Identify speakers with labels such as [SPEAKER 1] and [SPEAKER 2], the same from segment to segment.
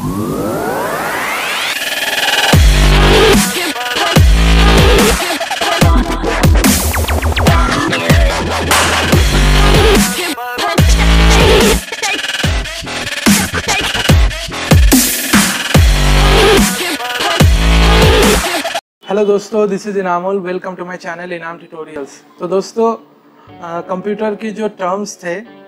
[SPEAKER 1] Hello दोस्तों, this is Inamul. Welcome to my channel Inam tutorials. तो दोस्तों, कंप्यूटर के जो टर्म्स थे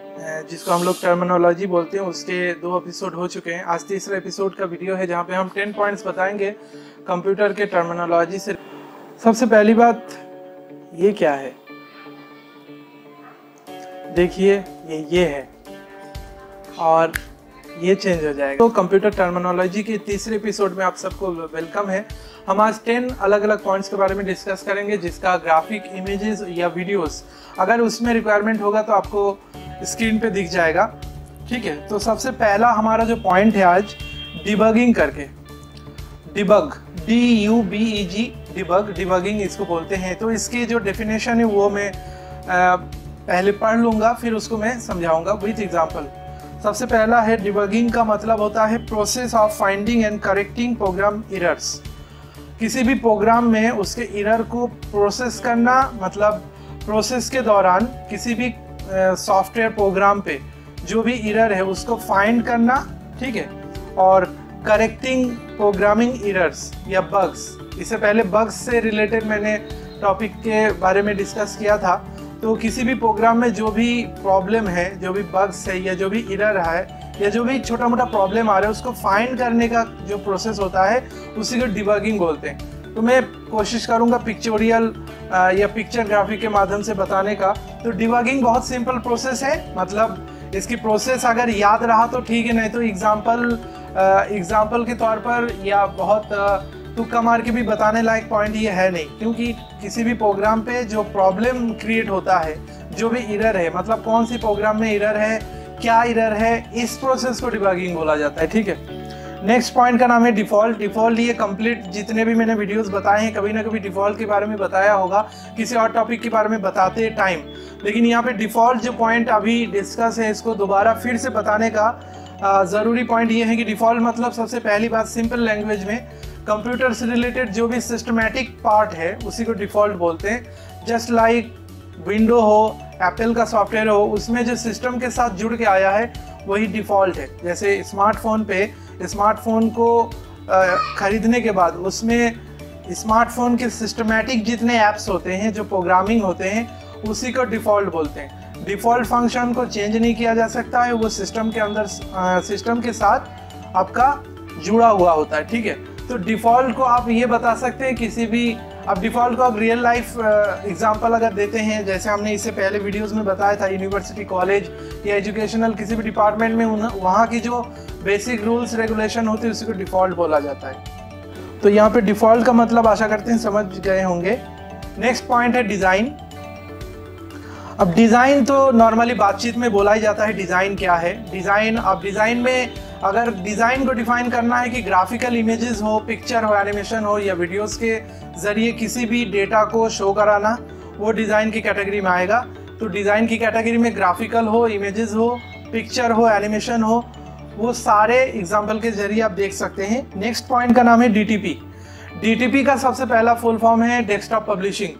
[SPEAKER 1] जिसको हम लोग टर्मिनोलॉजी बोलते हैं, उसके 2 एपिसोड हो चुके हैं। आज तीसरा एपिसोड का वीडियो है जहाँ पे हम 10 पॉइंट्स बताएंगे कंप्यूटर के टर्मिनोलॉजी से। सबसे पहली बात, ये क्या है? देखिए, ये है और ये चेंज हो जाएगा। तो कंप्यूटर टर्मिनोलॉजी के तीसरे एपिसोड में आप सबको वेलकम है। हम आज 10 अलग अलग पॉइंट्स के बारे में डिस्कस करेंगे, जिसका ग्राफिक, इमेजेस या वीडियोस अगर उसमें रिक्वायरमेंट होगा तो आपको स्क्रीन पे दिख जाएगा। ठीक है, तो सबसे पहला हमारा जो पॉइंट है आज, डिबगिंग करके। डिबग, DUBEG, डिबगिंग इसको बोलते हैं। तो इसकी जो डेफिनेशन है वो मैं पहले पढ़ लूँगा, फिर उसको मैं समझाऊँगा विथ एग्जाम्पल। सबसे पहला है, डिबगिंग का मतलब होता है process of finding and correcting program errors. किसी भी प्रोग्राम में उसके एरर को प्रोसेस करना, मतलब प्रोसेस के दौरान किसी भी सॉफ्टवेयर प्रोग्राम पे जो भी एरर है उसको फाइंड करना, ठीक है, और करेक्टिंग प्रोग्रामिंग एरर्स या बग्स। इससे पहले बग्स से रिलेटेड मैंने टॉपिक के बारे में डिस्कस किया था। तो किसी भी प्रोग्राम में जो भी प्रॉब्लम है, जो भी बग्स है या जो भी एरर है या जो भी छोटा मोटा प्रॉब्लम आ रहा है, उसको फाइंड करने का जो प्रोसेस होता है उसी को डिबगिंग बोलते हैं। तो मैं कोशिश करूंगा पिक्चोरियल या पिक्चर ग्राफिक के माध्यम से बताने का। तो डिबगिंग बहुत सिंपल प्रोसेस है, मतलब इसकी प्रोसेस अगर याद रहा तो ठीक है, नहीं तो एग्जाम्पल के तौर पर या बहुत तुक्का मार के भी बताने लायक पॉइंट ये है नहीं, क्योंकि किसी भी प्रोग्राम पे जो प्रॉब्लम क्रिएट होता है, जो भी एरर है, मतलब कौन सी प्रोग्राम में एरर है, क्या एरर है, इस प्रोसेस को डिबगिंग बोला जाता है। ठीक है, नेक्स्ट पॉइंट का नाम है डिफ़ॉल्ट। डिफ़ॉल्ट ये कंप्लीट जितने भी मैंने वीडियोस बताए हैं, कभी ना कभी डिफ़ॉल्ट के बारे में बताया होगा किसी और टॉपिक के बारे में बताते टाइम, लेकिन यहाँ पे डिफ़ॉल्ट जो पॉइंट अभी डिस्कस है, इसको दोबारा फिर से बताने का ज़रूरी पॉइंट ये है कि डिफ़ॉल्ट मतलब सबसे पहली बात, सिंपल लैंग्वेज में कंप्यूटर से रिलेटेड जो भी सिस्टमैटिक पार्ट है उसी को डिफ़ॉल्ट बोलते हैं। जस्ट लाइक विंडो हो, एप्पल का सॉफ्टवेयर हो, उसमें जो सिस्टम के साथ जुड़ के आया है वही डिफ़ॉल्ट है। जैसे स्मार्टफोन पे, स्मार्टफोन को ख़रीदने के बाद उसमें स्मार्टफोन के सिस्टमैटिक जितने ऐप्स होते हैं, जो प्रोग्रामिंग होते हैं, उसी को डिफ़ॉल्ट बोलते हैं। डिफ़ॉल्ट फंक्शन को चेंज नहीं किया जा सकता है, वो सिस्टम के अंदर सिस्टम के साथ आपका जुड़ा हुआ होता है। ठीक है, तो डिफ़ॉल्ट को आप ये बता सकते हैं किसी भी, अब डिफ़ॉल्ट को आप रियल लाइफ एग्जांपल अगर देते हैं, जैसे हमने इससे पहले वीडियोस में बताया था, यूनिवर्सिटी, कॉलेज या एजुकेशनल किसी भी डिपार्टमेंट में वहाँ की जो बेसिक रूल्स रेगुलेशन होते हैं उसी को डिफ़ॉल्ट बोला जाता है। तो यहाँ पे डिफ़ॉल्ट का मतलब आशा करते हैं समझ गए होंगे। नेक्स्ट पॉइंट है डिज़ाइन। अब डिज़ाइन तो नॉर्मली बातचीत में बोला ही जाता है, डिज़ाइन क्या है। डिज़ाइन, अब डिज़ाइन में अगर डिज़ाइन को डिफाइन करना है कि ग्राफिकल इमेजेस हो, पिक्चर हो, एनिमेशन हो या वीडियोस के ज़रिए किसी भी डेटा को शो कराना, वो डिज़ाइन की कैटेगरी में आएगा। तो डिज़ाइन की कैटेगरी में ग्राफिकल हो, इमेजेस हो, पिक्चर हो, एनिमेशन हो, वो सारे एग्जाम्पल के जरिए आप देख सकते हैं। नेक्स्ट पॉइंट का नाम है DTP। DTP का सबसे पहला फुल फॉर्म है डेस्कटॉप पब्लिशिंग।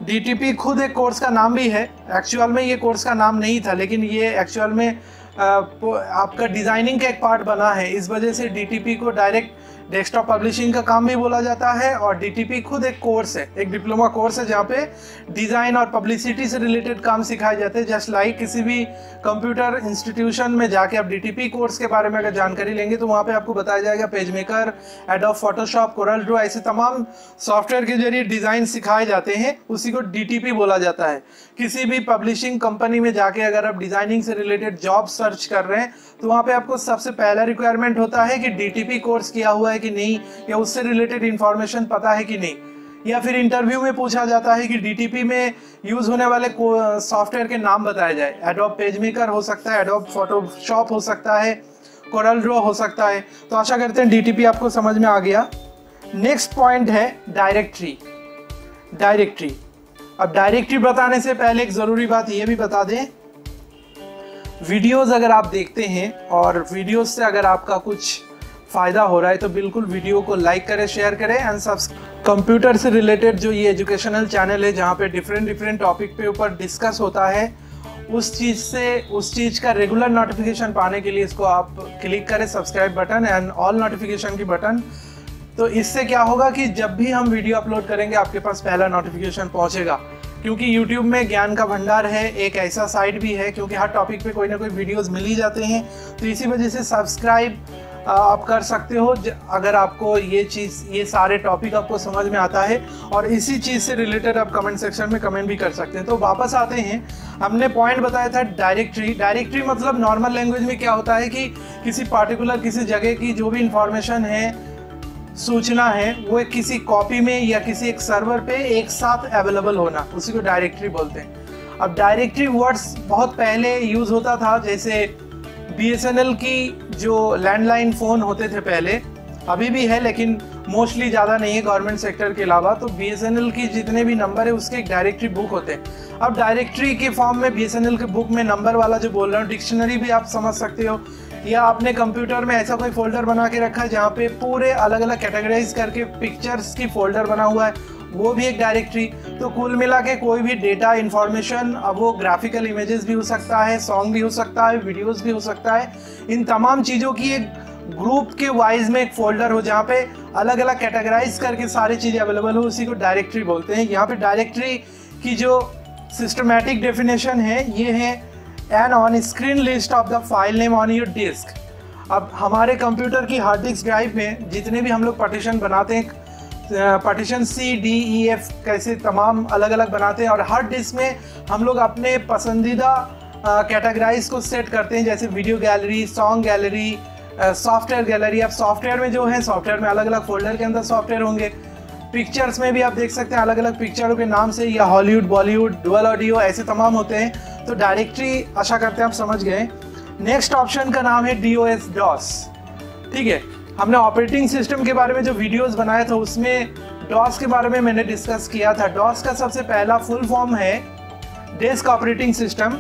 [SPEAKER 1] DTP खुद एक कोर्स का नाम भी है। एक्चुअल में ये कोर्स का नाम नहीं था, लेकिन ये एक्चुअल में आपका डिज़ाइनिंग का एक पार्ट बना है। इस वजह से DTP को डायरेक्ट डेस्कटॉप पब्लिशिंग का काम भी बोला जाता है। और DTP खुद एक कोर्स है, एक डिप्लोमा कोर्स है जहाँ पे डिज़ाइन और पब्लिसिटी से रिलेटेड काम सिखाए जाते हैं। जस्ट लाइक किसी भी कंप्यूटर इंस्टीट्यूशन में जाके आप DTP कोर्स के बारे में अगर जानकारी लेंगे तो वहाँ पे आपको बताया जाएगा page maker, adobe Photoshop, Corel Draw, ऐसे तमाम सॉफ्टवेयर के जरिए डिज़ाइन सिखाए जाते हैं, उसी को DTP बोला जाता है। किसी भी पब्लिशिंग कंपनी में जाके अगर आप डिज़ाइनिंग से रिलेटेड जॉब सर्च कर रहे हैं तो वहाँ पे आपको सबसे पहला रिक्वायरमेंट होता है कि DTP कोर्स किया हुआ है कि नहीं, या उससे रिलेटेड इंफॉर्मेशन पता है कि नहीं। या फिर इंटरव्यू में पूछा जाता है कि DTP में यूज़ होने वाले सॉफ्टवेयर के नाम बताए जाए। एडोब पेज मेकर हो सकता है, एडोब फोटोशॉप हो सकता है, कोरल ड्रॉ हो सकता है। तो आशा करते हैं DTP आपको समझ में आ गया। नेक्स्ट पॉइंट है डायरेक्टरी। डायरेक्टरी, अब डायरेक्टरी बताने से पहले एक ज़रूरी बात ये भी बता दें, वीडियोस अगर आप देखते हैं और वीडियोस से अगर आपका कुछ फ़ायदा हो रहा है तो बिल्कुल वीडियो को लाइक करें, शेयर करें एंड सब्सक्राइब। कंप्यूटर से रिलेटेड जो ये एजुकेशनल चैनल है जहाँ पे डिफरेंट टॉपिक पे ऊपर डिस्कस होता है, उस चीज़ का रेगुलर नोटिफिकेशन पाने के लिए इसको आप क्लिक करें subscribe button and all notification की बटन। तो इससे क्या होगा कि जब भी हम वीडियो अपलोड करेंगे आपके पास पहला नोटिफिकेशन पहुंचेगा। क्योंकि YouTube में ज्ञान का भंडार है, एक ऐसा साइट भी है, क्योंकि हर टॉपिक पे कोई ना कोई वीडियोस मिल ही जाते हैं। तो इसी वजह से सब्सक्राइब आप कर सकते हो अगर आपको ये सारे टॉपिक आपको समझ में आता है, और इसी चीज़ से रिलेटेड आप कमेंट सेक्शन में कमेंट भी कर सकते हैं। तो वापस आते हैं, हमने पॉइंट बताया था डायरेक्टरी मतलब नॉर्मल लैंग्वेज में क्या होता है कि किसी पार्टिकुलर किसी जगह की जो भी इंफॉर्मेशन है, सूचना है, वो किसी कॉपी में या किसी एक सर्वर पे एक साथ अवेलेबल होना, उसी को डायरेक्टरी बोलते हैं। अब डायरेक्टरी वर्ड्स बहुत पहले यूज़ होता था, जैसे BSNL की जो लैंडलाइन फ़ोन होते थे पहले, अभी भी है लेकिन मोस्टली ज़्यादा नहीं है गवर्नमेंट सेक्टर के अलावा। तो BSNL की जितने भी नंबर है उसके एक डायरेक्टरी बुक होते हैं। अब डायरेक्टरी के फॉर्म में BSNL के बुक में नंबर वाला जो बोल रहा हूँ, डिक्शनरी भी आप समझ सकते हो, या आपने कंप्यूटर में ऐसा कोई फोल्डर बना के रखा है जहाँ पे पूरे अलग अलग कैटेगराइज करके पिक्चर्स की फोल्डर बना हुआ है, वो भी एक डायरेक्टरी। तो कुल मिला के कोई भी डेटा इन्फॉर्मेशन, अब वो ग्राफिकल इमेजेस भी हो सकता है, सॉन्ग भी हो सकता है, वीडियोस भी हो सकता है, इन तमाम चीज़ों की एक ग्रुप के वाइज में एक फोल्डर हो जहाँ पे अलग अलग कैटेगराइज करके सारी चीज़ें अवेलेबल हो, उसी को डायरेक्टरी बोलते हैं। यहाँ पे डायरेक्टरी की जो सिस्टमैटिक डेफिनेशन है ये है an on screen list of the file name on your disk. अब हमारे कंप्यूटर की हार्ड डिस्क ड्राइव में जितने भी हम लोग पार्टीशन बनाते हैं, partition C, D, E, F कैसे तमाम अलग अलग बनाते हैं, और हर डिस्क में हम लोग अपने पसंदीदा कैटेगराइज को सेट करते हैं, जैसे video gallery, song gallery, software gallery. अब सॉफ्टवेयर में जो है, सॉफ्टवेयर में अलग अलग फोल्डर के अंदर सॉफ्टवेयर होंगे। पिक्चर्स में भी आप देख सकते हैं अलग अलग पिक्चरों के नाम से, या हॉलीवुड, बॉलीवुड, डुअल ऑडियो, ऐसे तमाम होते हैं। तो डायरेक्टरी आशा करते हैं आप समझ गए। नेक्स्ट ऑप्शन का नाम है DOS। ठीक है, हमने ऑपरेटिंग सिस्टम के बारे में जो वीडियोस बनाया था उसमें DOS के बारे में मैंने डिस्कस किया था। DOS का सबसे पहला फुल फॉर्म है डेस्क ऑपरेटिंग सिस्टम।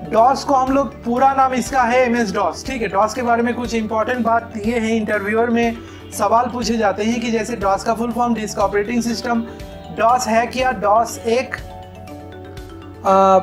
[SPEAKER 1] DOS को हम लोग पूरा नाम इसका है MS-DOS। ठीक है, DOS के बारे में कुछ इंपॉर्टेंट बात ये है, इंटरव्यूअर में सवाल पूछे जाते हैं कि जैसे DOS का full form desk operating system, DOS है क्या? DOS एक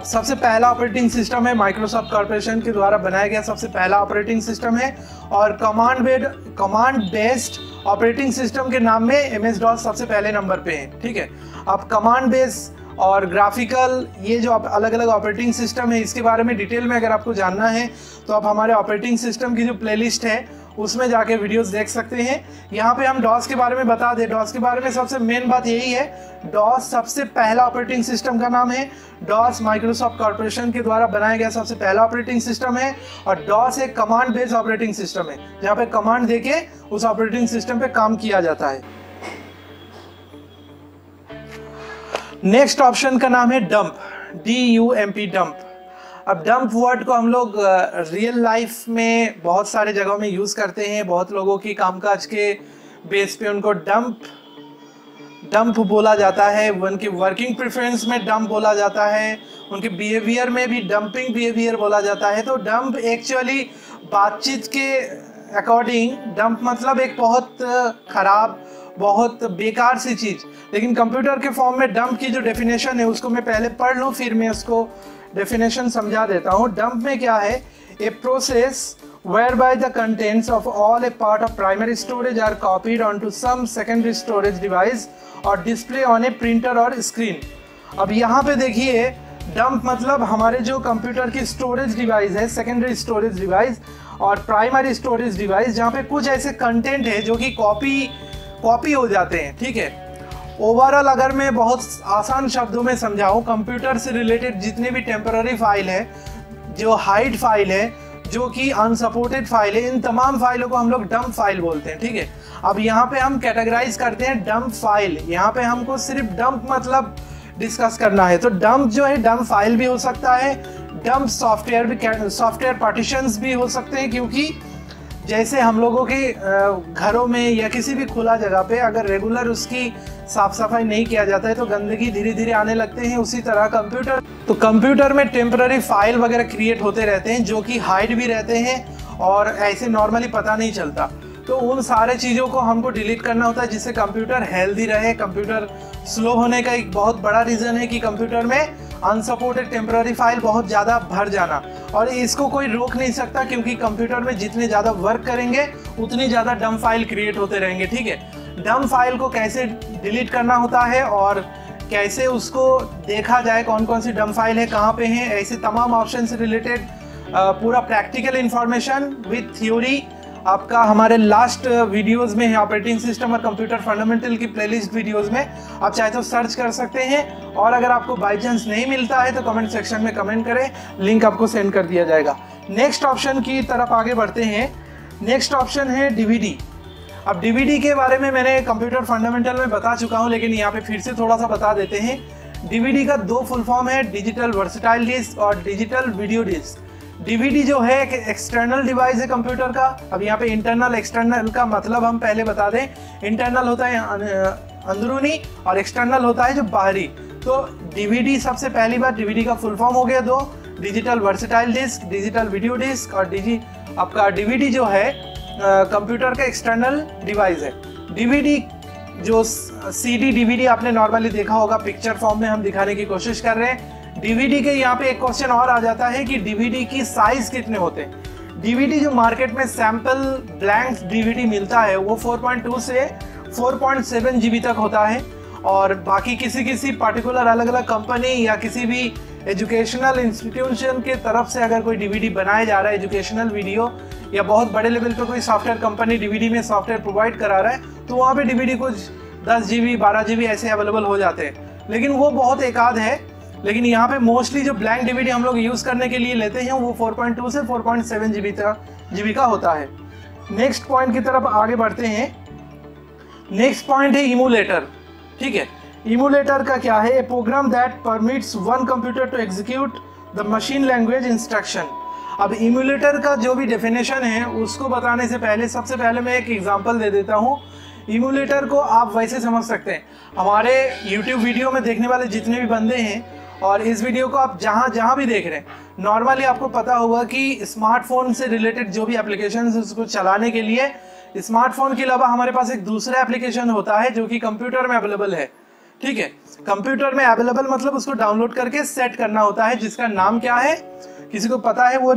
[SPEAKER 1] सबसे पहला ऑपरेटिंग सिस्टम है, माइक्रोसॉफ्ट कॉर्पोरेशन के द्वारा बनाया गया सबसे पहला ऑपरेटिंग सिस्टम है, और कमांड बेस्ड ऑपरेटिंग सिस्टम के नाम में MS-DOS सबसे पहले नंबर पे है। ठीक है, अब कमांड बेस्ड और ग्राफिकल, ये जो अलग अलग ऑपरेटिंग सिस्टम है, इसके बारे में डिटेल में अगर आपको जानना है तो आप हमारे ऑपरेटिंग सिस्टम की जो प्लेलिस्ट है उसमें जाके वीडियोस देख सकते हैं। यहाँ पे हम DOS के बारे में बता दें। DOS के बारे में सबसे मेन बात यही है, DOS सबसे पहला ऑपरेटिंग सिस्टम का नाम है। DOS माइक्रोसॉफ्ट कॉर्पोरेशन के द्वारा बनाया गया सबसे पहला ऑपरेटिंग सिस्टम है, और DOS एक कमांड बेस्ड ऑपरेटिंग सिस्टम है जहाँ पे कमांड देके उस ऑपरेटिंग सिस्टम पे काम किया जाता है। नेक्स्ट ऑप्शन का नाम है डंप, DUMP, डंप। अब डंप वर्ड को हम लोग रियल लाइफ में बहुत सारे जगहों में यूज़ करते हैं। बहुत लोगों की कामकाज के बेस पे उनको डंप बोला जाता है, उनकी वर्किंग प्रेफरेंस में डंप बोला जाता है, उनके बिहेवियर में भी डंपिंग बिहेवियर बोला जाता है। तो डंप एक्चुअली बातचीत के अकॉर्डिंग डंप मतलब एक बहुत खराब, बहुत बेकार सी चीज़, लेकिन कंप्यूटर के फॉर्म में डंप की जो डेफिनेशन है उसको मैं पहले पढ़ लूँ, फिर मैं उसको डेफिनेशन समझा देता हूँ। डंप में क्या है? A process whereby the contents of all a part of primary storage are copied onto some secondary storage device or display on a printer or screen। अब यहाँ पे देखिए, डंप मतलब हमारे जो कंप्यूटर की स्टोरेज डिवाइस है, सेकेंडरी स्टोरेज डिवाइस और प्राइमरी स्टोरेज डिवाइस, जहाँ पे कुछ ऐसे कंटेंट है जो कि कॉपी हो जाते हैं। ठीक है, ओवरऑल अगर मैं बहुत आसान शब्दों में समझाऊँ, कंप्यूटर से रिलेटेड जितने भी टेम्पररी फाइल है, जो हाइड फाइल है, जो कि अनसपोर्टेड फाइल है, इन तमाम फाइलों को हम लोग डंप फाइल बोलते हैं। ठीक है, अब यहाँ पे हम कैटेगराइज करते हैं डंप फाइल। यहाँ पे हमको सिर्फ डंप मतलब डिस्कस करना है। तो डंप जो है, डंप फाइल भी हो सकता है, डंप सॉफ्टवेयर भी, सॉफ्टवेयर पार्टीशंस भी हो सकते हैं, क्योंकि जैसे हम लोगों के घरों में या किसी भी खुला जगह पे अगर रेगुलर उसकी साफ सफाई नहीं किया जाता है तो गंदगी धीरे धीरे आने लगते हैं। उसी तरह कंप्यूटर में टेम्पररी फाइल वगैरह क्रिएट होते रहते हैं जो कि हाइड भी रहते हैं और ऐसे नॉर्मली पता नहीं चलता। तो उन सारे चीज़ों को हमको डिलीट करना होता है जिससे कंप्यूटर हेल्दी रहे। कंप्यूटर स्लो होने का एक बहुत बड़ा रीज़न है कि कंप्यूटर में अनसपोर्टेड टेम्पररी फाइल बहुत ज़्यादा भर जाना, और इसको कोई रोक नहीं सकता क्योंकि कंप्यूटर में जितने ज़्यादा वर्क करेंगे उतनी ज़्यादा डम फाइल क्रिएट होते रहेंगे। ठीक है, डम फाइल को कैसे डिलीट करना होता है और कैसे उसको देखा जाए, कौन कौन सी डम फाइल है, कहाँ पे है, ऐसे तमाम ऑप्शन से रिलेटेड पूरा प्रैक्टिकल इंफॉर्मेशन विथ थ्योरी आपका हमारे लास्ट वीडियोस में है। ऑपरेटिंग सिस्टम और कंप्यूटर फंडामेंटल की प्लेलिस्ट वीडियोस में आप चाहे तो सर्च कर सकते हैं, और अगर आपको बाई चांस नहीं मिलता है तो कमेंट सेक्शन में कमेंट करें, लिंक आपको सेंड कर दिया जाएगा। नेक्स्ट ऑप्शन की तरफ आगे बढ़ते हैं। नेक्स्ट ऑप्शन है डीवीडी। अब डीवीडी के बारे में मैंने कंप्यूटर फंडामेंटल में बता चुका हूँ, लेकिन यहाँ पे फिर से थोड़ा सा बता देते हैं। डीवीडी का 2 फुल फॉर्म है, डिजिटल वर्सेटाइल डिस्क और डिजिटल वीडियो डिस्क। डीवीडी जो है एक एक्सटर्नल डिवाइस है कंप्यूटर का। अब यहाँ पे इंटरनल एक्सटर्नल का मतलब हम पहले बता दें, इंटरनल होता है अंदरूनी और एक्सटर्नल होता है जो बाहरी। तो डीवीडी सबसे पहली बार डीवीडी का फुल फॉर्म हो गया 2, digital versatile disc, digital video disc, और आपका डीवीडी जो है कंप्यूटर का एक्सटर्नल डिवाइस है। डीवीडी जो सीडी डीवीडी आपने नॉर्मली देखा होगा, पिक्चर फॉर्म में हम दिखाने की कोशिश कर रहे हैं। डीवीडी के यहाँ पे एक क्वेश्चन और आ जाता है कि डीवीडी की साइज कितने होते हैं। डीवीडी जो मार्केट में सैंपल ब्लैंक डीवीडी मिलता है वो 4.2 से 4.7 जीबी तक होता है, और बाकी किसी पार्टिकुलर अलग अलग कंपनी या किसी भी एजुकेशनल इंस्टीट्यूशन के तरफ से अगर कोई डीवीडी बनाया जा रहा है, एजुकेशनल वीडियो, या बहुत बड़े लेवल पे कोई सॉफ्टवेयर कंपनी डीवीडी में सॉफ्टवेयर प्रोवाइड करा रहा है, तो वहाँ पे डीवीडी कुछ 10 जीबी 12 जीबी ऐसे अवेलेबल हो जाते हैं, लेकिन वो बहुत एकाध है। लेकिन यहाँ पे मोस्टली जो ब्लैंक डीवीडी हम लोग यूज़ करने के लिए लेते हैं वो 4.2 से 4.7 जीबी का होता है। नेक्स्ट पॉइंट की तरफ आगे बढ़ते हैं। नेक्स्ट पॉइंट है इमुलेटर। ठीक है, इमुलेटर का क्या है? A program that permits one computer to execute the machine language instruction. अब इमुलेटर का जो भी डेफिनेशन है उसको बताने से पहले सबसे पहले मैं एक एग्जांपल दे देता हूँ। इमुलेटर को आप वैसे समझ सकते हैं, हमारे YouTube वीडियो में देखने वाले जितने भी बंदे हैं और इस वीडियो को आप जहाँ भी देख रहे हैं, नॉर्मली आपको पता होगा कि स्मार्टफोन से रिलेटेड जो भी एप्लीकेशन है उसको चलाने के लिए स्मार्टफोन के अलावा हमारे पास एक दूसरा एप्लीकेशन होता है जो कि कंप्यूटर में अवेलेबल है। ठीक है, कंप्यूटर में अवेलेबल मतलब उसको डाउनलोड करके सेट करना होता है, जिसका नाम क्या है? किसी को पता है वो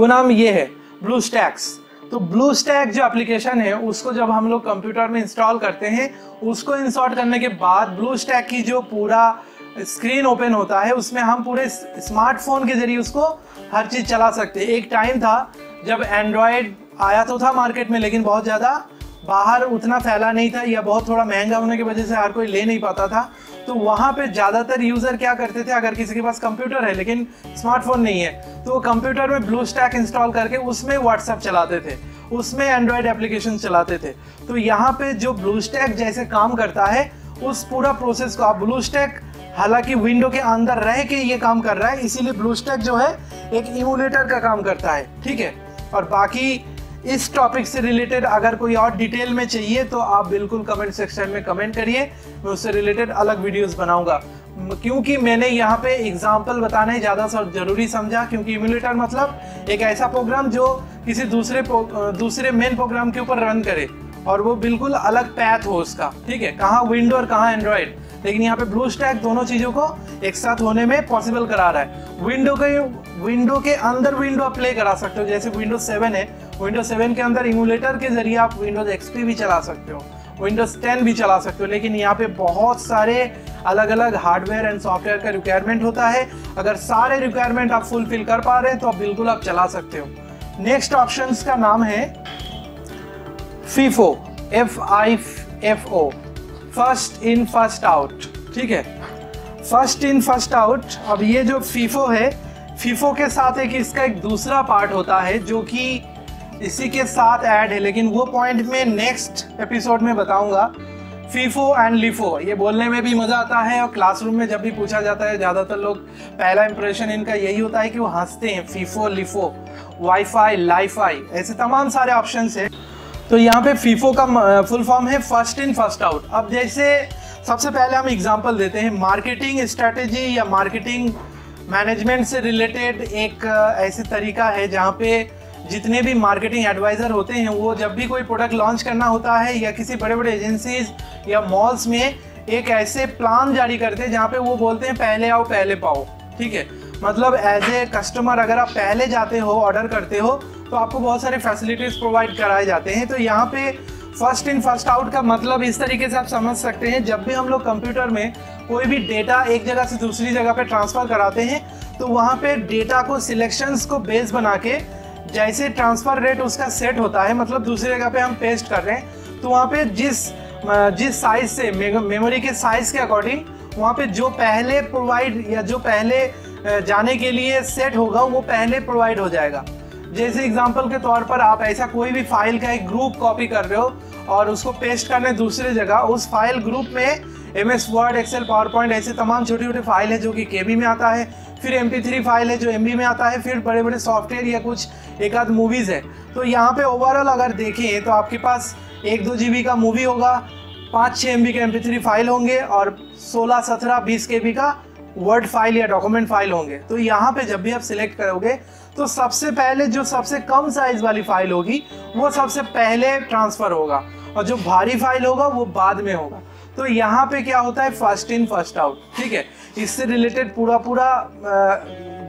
[SPEAKER 1] नाम ये है ब्लूस्टैक्स। तो ब्लूस्टैक जो एप्लीकेशन है उसको जब हम लोग कंप्यूटर में इंस्टॉल करते हैं, उसको इंस्टॉल करने के बाद ब्लूस्टैक की जो पूरा स्क्रीन ओपन होता है उसमें हम पूरे स्मार्टफोन के जरिए उसको हर चीज़ चला सकते हैं। एक टाइम था जब एंड्रॉयड आया तो था मार्केट में, लेकिन बहुत ज़्यादा बाहर उतना फैला नहीं था, या बहुत थोड़ा महंगा होने की वजह से हर कोई ले नहीं पाता था। तो वहाँ पे ज़्यादातर यूज़र क्या करते थे, अगर किसी के पास कंप्यूटर है लेकिन स्मार्टफोन नहीं है तो वो कंप्यूटर में ब्लूस्टैक इंस्टॉल करके उसमें व्हाट्सएप चलाते थे, उसमें एंड्रॉयड एप्लीकेशन चलाते थे। तो यहाँ पे जो ब्लूस्टैक जैसे काम करता है उस पूरा प्रोसेस को आप ब्लूस्टैक, हालांकि विंडो के अंदर रह के ये काम कर रहा है, इसीलिए ब्लूस्टैक जो है एक इमुलेटर का काम करता है। ठीक है, और बाकी इस टॉपिक से रिलेटेड अगर कोई और डिटेल में चाहिए तो आप बिल्कुल कमेंट सेक्शन में कमेंट करिए, मैं उससे रिलेटेड अलग वीडियोस बनाऊंगा। क्योंकि मैंने यहाँ पे एग्जांपल बताना ही ज़्यादा ज़रूरी समझा, क्योंकि इमुलेटर मतलब एक ऐसा प्रोग्राम जो किसी दूसरे मेन प्रोग्राम के ऊपर रन करे और वो बिल्कुल अलग पैथ हो उसका। ठीक है, कहाँ विंडो और कहाँ एंड्रॉयड, लेकिन यहाँ पे ब्लूस्टैक दोनों चीज़ों को एक साथ होने में पॉसिबल करा रहा है। विंडो के अंदर विंडो आप प्ले करा सकते हो, जैसे विंडोज 7 है, विंडोज 7 के अंदर इमुलेटर के जरिए आप विंडोज XP भी चला सकते हो, विंडोज 10 भी चला सकते हो। लेकिन यहाँ पे बहुत सारे अलग अलग हार्डवेयर एंड सॉफ्टवेयर का रिक्वायरमेंट होता है। अगर सारे रिक्वायरमेंट आप फुलफिल कर पा रहे हैं तो आप बिल्कुल आप चला सकते हो। नेक्स्ट ऑप्शंस का नाम है FIFO, FIFO, first in first out. ठीक है, फर्स्ट इन फर्स्ट आउट। अब ये जो FIFO है, FIFO के साथ इसका एक दूसरा पार्ट होता है जो कि इसी के साथ ऐड है, लेकिन वो पॉइंट में नेक्स्ट एपिसोड में बताऊंगा। FIFO एंड LIFO, ये बोलने में भी मज़ा आता है और क्लासरूम में जब भी पूछा जाता है ज़्यादातर लोग पहला इंप्रेशन इनका यही होता है कि वो हंसते हैं। FIFO, LIFO, वाईफाई, लाईफाई, ऐसे तमाम सारे ऑप्शंस हैं। तो यहाँ पे FIFO का फुल फॉर्म है फर्स्ट इन फर्स्ट आउट। अब जैसे सबसे पहले हम एग्जांपल देते हैं, मार्केटिंग स्ट्रेटेजी या मार्केटिंग मैनेजमेंट से रिलेटेड एक ऐसे तरीका है जहाँ पे जितने भी मार्केटिंग एडवाइज़र होते हैं वो जब भी कोई प्रोडक्ट लॉन्च करना होता है या किसी बड़े बड़े एजेंसीज या मॉल्स में एक ऐसे प्लान जारी करते हैं जहाँ पे वो बोलते हैं पहले आओ पहले पाओ। ठीक है, मतलब एज ए कस्टमर अगर आप पहले जाते हो, ऑर्डर करते हो, तो आपको बहुत सारे फैसिलिटीज़ प्रोवाइड कराए जाते हैं। तो यहाँ पे फर्स्ट इन फर्स्ट आउट का मतलब इस तरीके से आप समझ सकते हैं, जब भी हम लोग कंप्यूटर में कोई भी डेटा एक जगह से दूसरी जगह पे ट्रांसफ़र कराते हैं तो वहाँ पे डेटा को सिलेक्शंस को बेस बना के जैसे ट्रांसफ़र रेट उसका सेट होता है, मतलब दूसरी जगह पे हम पेस्ट कर रहे हैं, तो वहाँ पे जिस साइज़ से मेमोरी के साइज़ के अकॉर्डिंग वहाँ पे जो पहले प्रोवाइड या जो पहले जाने के लिए सेट होगा वो पहले प्रोवाइड हो जाएगा। जैसे एग्जांपल के तौर पर आप ऐसा कोई भी फाइल का एक ग्रुप कॉपी कर रहे हो और उसको पेस्ट करने दूसरी जगह, उस फाइल ग्रुप में MS Word, Excel, PowerPoint ऐसे तमाम छोटी छोटी फाइल है जो कि KB में आता है, फिर MP3 फाइल है जो MB में आता है, फिर बड़े बड़े सॉफ्टवेयर या कुछ एक आध मूवीज़ है। तो यहाँ पे ओवरऑल अगर देखें तो आपके पास 1-2 GB का मूवी होगा, 5-6 MB के MP3 फाइल होंगे और 16-17-20 KB का वर्ड फाइल या डॉक्यूमेंट फाइल होंगे। तो यहाँ पे जब भी आप सिलेक्ट करोगे तो सबसे पहले जो सबसे कम साइज वाली फाइल होगी वो सबसे पहले ट्रांसफ़र होगा और जो भारी फाइल होगा वो बाद में होगा। तो यहाँ पे क्या होता है, फर्स्ट इन फर्स्ट आउट। ठीक है, इससे रिलेटेड पूरा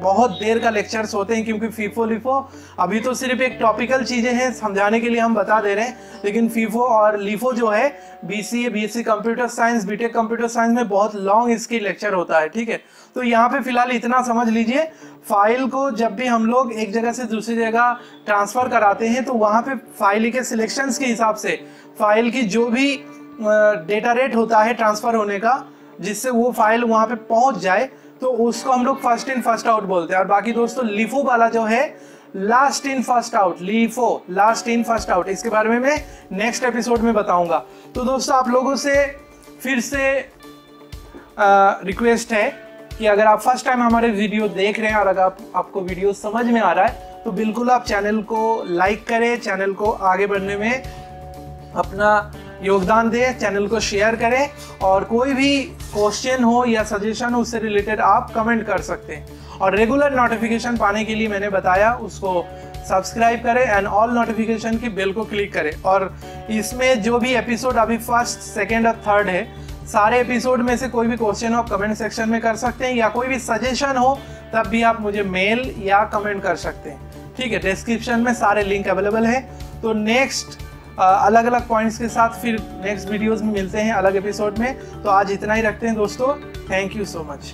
[SPEAKER 1] बहुत देर का लेक्चर्स होते हैं, क्योंकि फीफो लिफो अभी तो सिर्फ एक टॉपिकल चीज़ें हैं, समझाने के लिए हम बता दे रहे हैं, लेकिन फीफो और लिफो जो है BCA BSc computer science, BTech computer science में बहुत लॉन्ग इसकी लेक्चर होता है। ठीक है, तो यहाँ पे फिलहाल इतना समझ लीजिए, फाइल को जब भी हम लोग एक जगह से दूसरी जगह ट्रांसफ़र कराते हैं तो वहाँ पे फाइल के सिलेक्शंस के हिसाब से फाइल की जो भी डेटा रेट होता है ट्रांसफ़र होने का, जिससे वो फाइल वहाँ पे पहुँच जाए, तो उसको हम लोग फर्स्ट इन फर्स्ट आउट बोलते हैं। और बाकी दोस्तों लिफो वाला जो है last in first out, LIFO last in first out, इसके बारे में मैं नेक्स्ट एपिसोड में बताऊंगा। तो दोस्तों आप लोगों से फिर से रिक्वेस्ट है कि अगर आप फर्स्ट टाइम हमारे वीडियो देख रहे हैं और अगर आपको वीडियो समझ में आ रहा है तो बिल्कुल आप चैनल को लाइक करें, चैनल को आगे बढ़ने में अपना योगदान दें, चैनल को शेयर करें, और कोई भी क्वेश्चन हो या सजेशन हो उससे रिलेटेड आप कमेंट कर सकते हैं। और रेगुलर नोटिफिकेशन पाने के लिए मैंने बताया उसको सब्सक्राइब करें एंड ऑल नोटिफिकेशन की बेल को क्लिक करें। और इसमें जो भी एपिसोड अभी फर्स्ट, सेकेंड और थर्ड है, सारे एपिसोड में से कोई भी क्वेश्चन हो आप कमेंट सेक्शन में कर सकते हैं, या कोई भी सजेशन हो तब भी आप मुझे मेल या कमेंट कर सकते हैं। ठीक है, डिस्क्रिप्शन में सारे लिंक अवेलेबल है। तो नेक्स्ट अलग अलग पॉइंट्स के साथ फिर नेक्स्ट वीडियोस में मिलते हैं अलग एपिसोड में। तो आज इतना ही रखते हैं दोस्तों, थैंक यू सो मच।